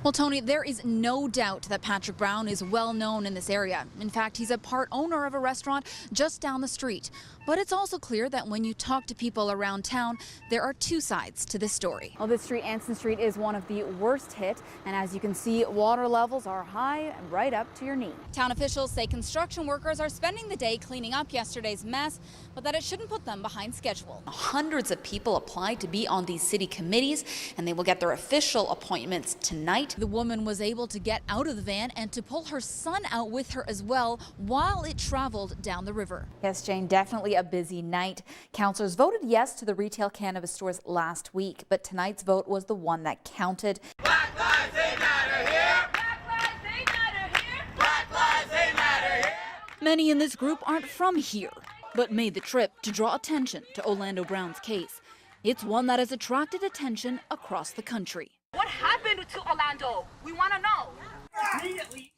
Well, Tony, there is no doubt that Patrick Brown is well known in this area. In fact, he's a part owner of a restaurant just down the street. But it's also clear that when you talk to people around town, there are two sides to this story. Well, this street, Anson Street, is one of the worst hit. And as you can see, water levels are high and right up to your knee. Town officials say construction workers are spending the day cleaning up yesterday's mess, but that it shouldn't put them behind schedule. Hundreds of people applied to be on these city committees, and they will get their official appointments tonight. The woman was able to get out of the van and to pull her son out with her as well while it traveled down the river. Yes, Jane, definitely a busy night. Councillors voted yes to the retail cannabis stores last week, but tonight's vote was the one that counted. Black lives, they matter here. Black lives, they matter here. Black lives, they matter here. Many in this group aren't from here, but made the trip to draw attention to Orlando Brown's case. It's one that has attracted attention across the country. What happened to Orlando? We want to know.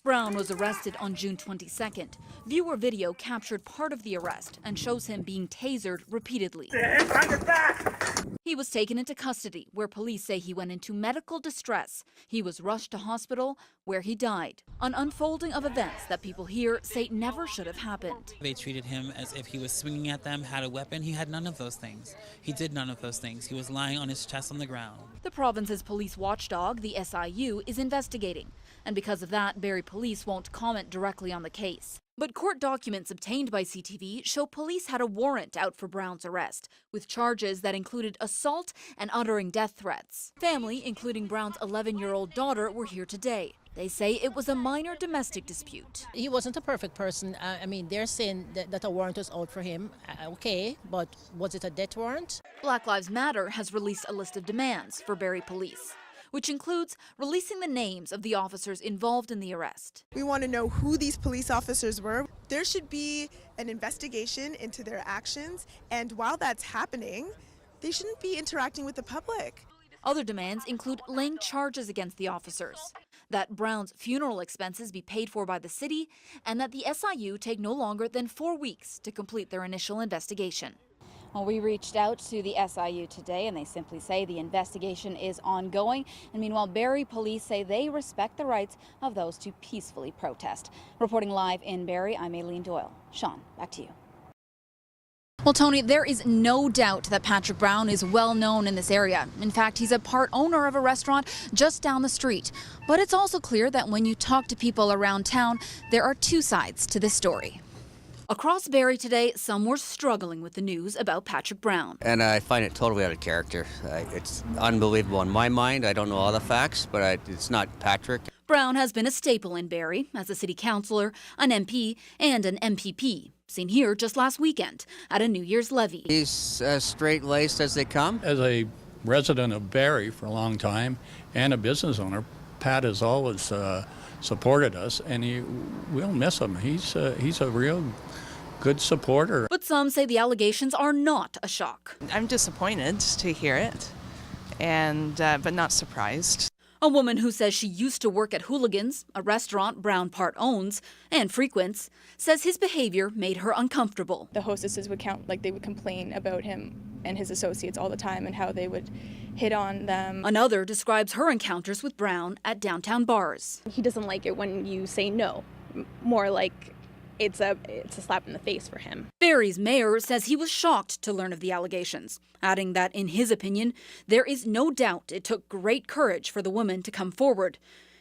Brown was arrested on June 22nd. Viewer video captured part of the arrest and shows him being tasered repeatedly. He was taken into custody, where police say he went into medical distress. He was rushed to hospital, where he died. An unfolding of events that people here say never should have happened. They treated him as if he was swinging at them, had a weapon. He had none of those things. He did none of those things. He was lying on his chest on the ground. The province's police watchdog, the SIU, is investigating. And because of that, Barrie police won't comment directly on the case. But court documents obtained by CTV show police had a warrant out for Brown's arrest, with charges that included assault and uttering death threats. Family, including Brown's 11-year-old daughter, were here today. They say it was a minor domestic dispute. He wasn't a perfect person. I mean, they're saying that a warrant was out for him. Okay, but was it a death warrant? Black Lives Matter has released a list of demands for Barrie police, which includes releasing the names of the officers involved in the arrest. We want to know who these police officers were. There should be an investigation into their actions, and while that's happening, they shouldn't be interacting with the public. Other demands include laying charges against the officers, that Brown's funeral expenses be paid for by the city, and that the SIU take no longer than 4 weeks to complete their initial investigation. Well, we reached out to the SIU today, and they simply say the investigation is ongoing. And meanwhile, Barrie police say they respect the rights of those to peacefully protest. Reporting live in Barrie, I'm Aileen Doyle. Sean, back to you. Well, Tony, there is no doubt that Patrick Brown is well known in this area. In fact, he's a part owner of a restaurant just down the street. But it's also clear that when you talk to people around town, there are two sides to this story. Across Barrie today, some were struggling with the news about Patrick Brown. And I find it totally out of character. It's unbelievable in my mind. I don't know all the facts, but it's not Patrick. Brown has been a staple in Barrie as a city councillor, an MP, and an MPP. Seen here just last weekend at a New Year's levee. He's as straight-laced as they come. As a resident of Barrie for a long time and a business owner, Pat has always supported us, and we'll miss him. He's a real good supporter. But some say the allegations are not a shock. I'm disappointed to hear it, and but not surprised. A woman who says she used to work at Hooligans, a restaurant Brown part owns and frequents, says his behavior made her uncomfortable. The hostesses would they would complain about him and his associates all the time and how they would hit on them. Another describes her encounters with Brown at downtown bars. He doesn't like it when you say no, more like it's a slap in the face for him. Barrie's mayor says he was shocked to learn of the allegations, adding that in his opinion, there is no doubt it took great courage for the woman to come forward,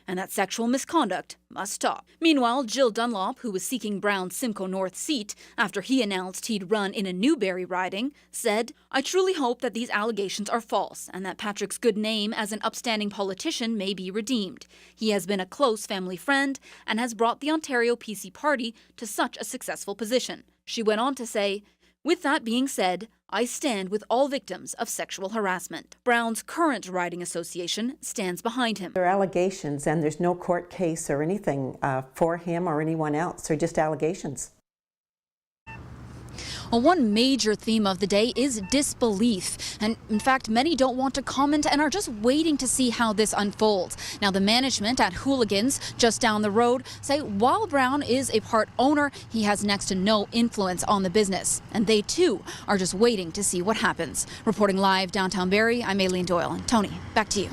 and that sexual misconduct must stop. Meanwhile, Jill Dunlop, who was seeking Brown's Simcoe North seat after he announced he'd run in a new Barrie riding, said, "I truly hope that these allegations are false and that Patrick's good name as an upstanding politician may be redeemed. He has been a close family friend and has brought the Ontario PC Party to such a successful position." She went on to say, "With that being said, I stand with all victims of sexual harassment." Brown's current riding association stands behind him. There are allegations and there's no court case or anything for him or anyone else. They're just allegations. Well, one major theme of the day is disbelief. And in fact, many don't want to comment and are just waiting to see how this unfolds. Now, the management at Hooligans just down the road say while Brown is a part owner, he has next to no influence on the business. And they too are just waiting to see what happens. Reporting live downtown Barrie, I'm Aileen Doyle. And Tony, back to you.